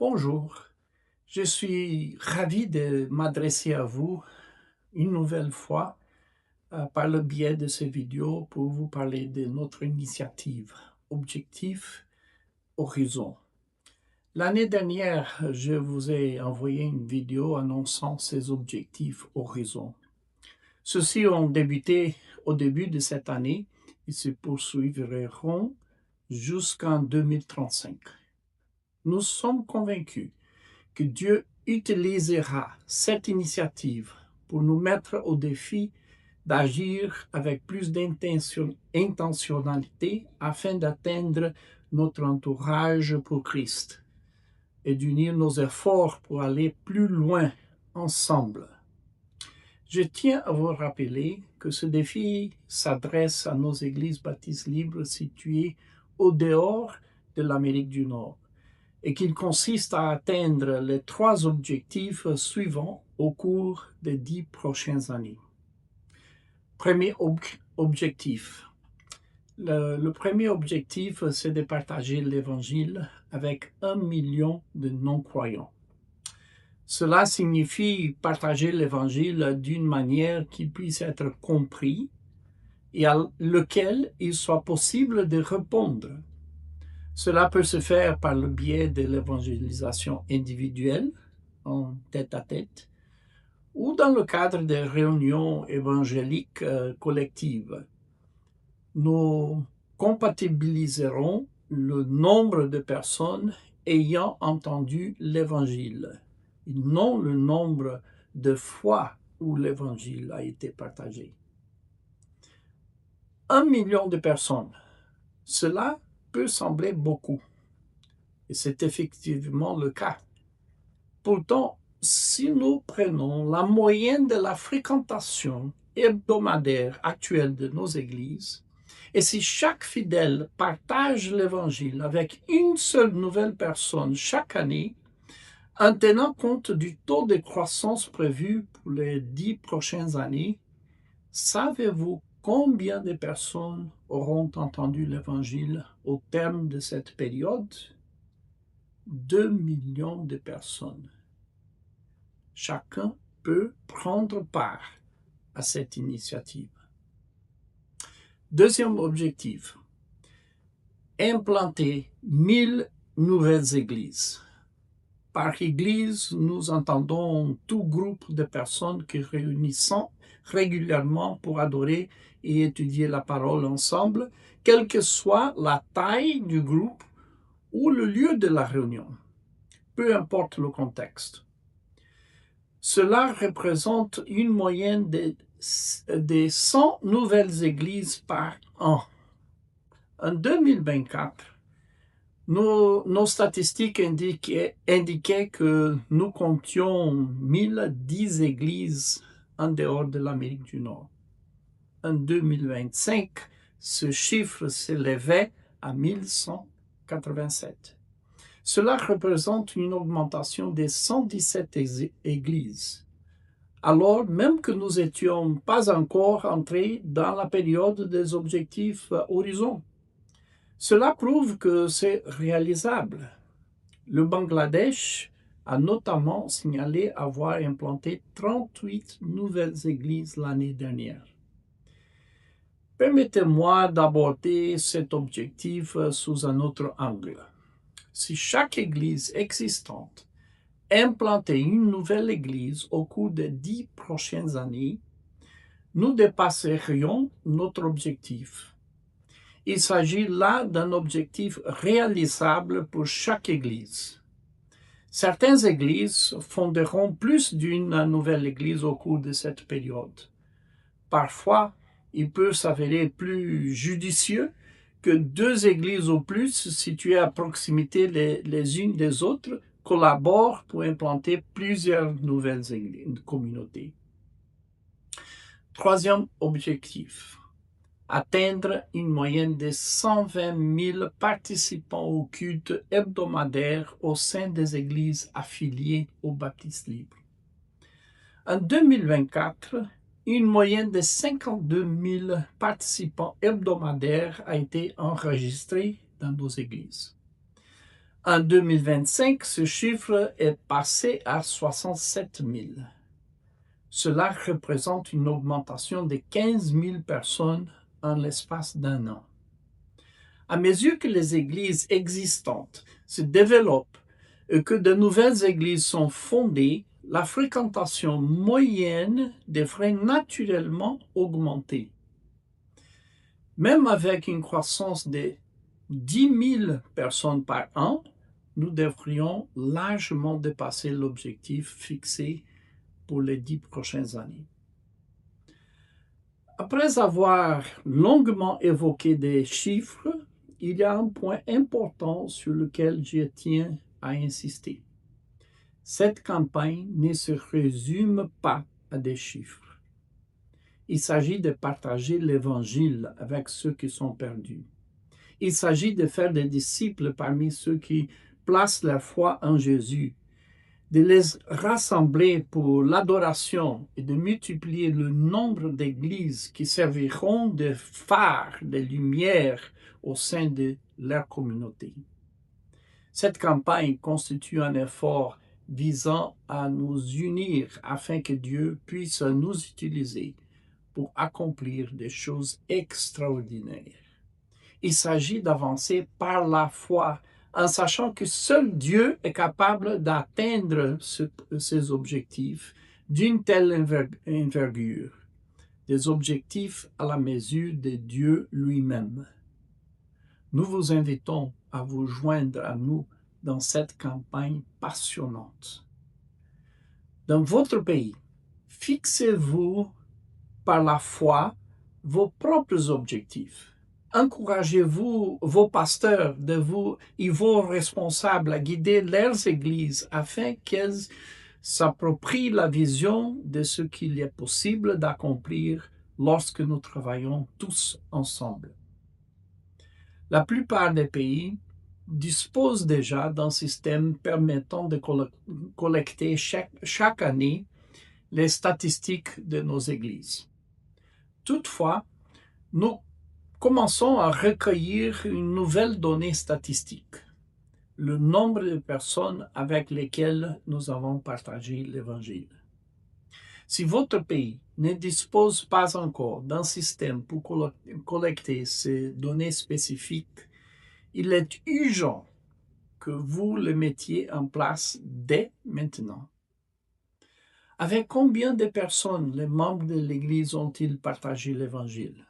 Bonjour, je suis ravi de m'adresser à vous une nouvelle fois par le biais de ces vidéos pour vous parler de notre initiative Objectif Horizon. L'année dernière, je vous ai envoyé une vidéo annonçant ces objectifs Horizon. Ceux-ci ont débuté au début de cette année et se poursuivront jusqu'en 2035. Nous sommes convaincus que Dieu utilisera cette initiative pour nous mettre au défi d'agir avec plus d'intentionnalité afin d'atteindre notre entourage pour Christ et d'unir nos efforts pour aller plus loin ensemble. Je tiens à vous rappeler que ce défi s'adresse à nos églises baptistes libres situées au dehors de l'Amérique du Nord et qu'il consiste à atteindre les 3 objectifs suivants au cours des 10 prochaines années. Premier objectif. Le premier objectif, c'est de partager l'Évangile avec 1 million de non-croyants. Cela signifie partager l'Évangile d'une manière qui puisse être compris et à lequel il soit possible de répondre. Cela peut se faire par le biais de l'évangélisation individuelle, en tête-à-tête, ou dans le cadre des réunions évangéliques collectives. Nous comptabiliserons le nombre de personnes ayant entendu l'Évangile, et non le nombre de fois où l'Évangile a été partagé. 1 million de personnes, cela peut sembler beaucoup. Et c'est effectivement le cas. Pourtant, si nous prenons la moyenne de la fréquentation hebdomadaire actuelle de nos églises, et si chaque fidèle partage l'Évangile avec une seule nouvelle personne chaque année, en tenant compte du taux de croissance prévu pour les 10 prochaines années, savez-vous combien de personnes auront entendu l'Évangile au terme de cette période? 2 millions de personnes. Chacun peut prendre part à cette initiative. Deuxième objectif, implanter 1000 nouvelles églises. Par église, nous entendons tout groupe de personnes qui réunissent régulièrement pour adorer et étudier la parole ensemble, quelle que soit la taille du groupe ou le lieu de la réunion, peu importe le contexte. Cela représente une moyenne de 100 nouvelles églises par an. En 2024, nos statistiques indiquaient que nous comptions 1010 églises en dehors de l'Amérique du Nord. En 2025, ce chiffre s'élevait à 1187. Cela représente une augmentation de 117 églises, alors même que nous n'étions pas encore entrés dans la période des objectifs Horizon. Cela prouve que c'est réalisable. Le Bangladesh a notamment signalé avoir implanté 38 nouvelles églises l'année dernière. Permettez-moi d'aborder cet objectif sous un autre angle. Si chaque église existante implantait une nouvelle église au cours des 10 prochaines années, nous dépasserions notre objectif. Il s'agit là d'un objectif réalisable pour chaque église. Certaines églises fonderont plus d'une nouvelle église au cours de cette période. Parfois, il peut s'avérer plus judicieux que 2 églises ou plus situées à proximité les unes des autres collaborent pour implanter plusieurs nouvelles communautés. Troisième objectif, atteindre une moyenne de 120 000 participants au culte hebdomadaire au sein des églises affiliées aux baptistes libres. En 2024, une moyenne de 52 000 participants hebdomadaires a été enregistrée dans nos églises. En 2025, ce chiffre est passé à 67 000. Cela représente une augmentation de 15 000 personnes en l'espace d'un an. À mesure que les églises existantes se développent et que de nouvelles églises sont fondées, la fréquentation moyenne devrait naturellement augmenter. Même avec une croissance de 10 000 personnes par an, nous devrions largement dépasser l'objectif fixé pour les 10 prochaines années. Après avoir longuement évoqué des chiffres, il y a un point important sur lequel je tiens à insister. Cette campagne ne se résume pas à des chiffres. Il s'agit de partager l'Évangile avec ceux qui sont perdus. Il s'agit de faire des disciples parmi ceux qui placent leur foi en Jésus, de les rassembler pour l'adoration et de multiplier le nombre d'églises qui serviront de phare, de lumière au sein de leur communauté. Cette campagne constitue un effort visant à nous unir afin que Dieu puisse nous utiliser pour accomplir des choses extraordinaires. Il s'agit d'avancer par la foi en sachant que seul Dieu est capable d'atteindre ces objectifs d'une telle envergure, des objectifs à la mesure de Dieu lui-même. Nous vous invitons à vous joindre à nous dans cette campagne passionnante. Dans votre pays, fixez-vous par la foi vos propres objectifs. Encouragez-vous vos pasteurs et vos responsables à guider leurs églises afin qu'elles s'approprient la vision de ce qu'il est possible d'accomplir lorsque nous travaillons tous ensemble. La plupart des pays disposent déjà d'un système permettant de collecter chaque année les statistiques de nos églises. Toutefois, nous commençons à recueillir une nouvelle donnée statistique, le nombre de personnes avec lesquelles nous avons partagé l'Évangile. Si votre pays ne dispose pas encore d'un système pour collecter ces données spécifiques, il est urgent que vous le mettiez en place dès maintenant. Avec combien de personnes les membres de l'Église ont-ils partagé l'Évangile?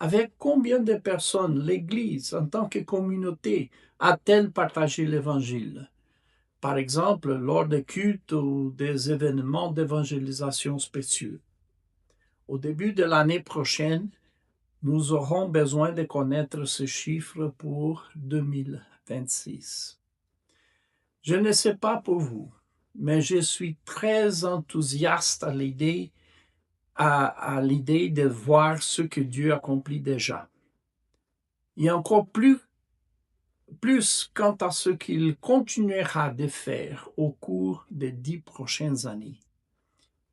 Avec combien de personnes l'Église, en tant que communauté, a-t-elle partagé l'Évangile? Par exemple, lors des cultes ou des événements d'évangélisation spéciaux. Au début de l'année prochaine, nous aurons besoin de connaître ce chiffre pour 2026. Je ne sais pas pour vous, mais je suis très enthousiaste à l'idée de voir ce que Dieu accomplit déjà. Et encore plus quant à ce qu'il continuera de faire au cours des 10 prochaines années.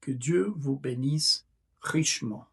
Que Dieu vous bénisse richement.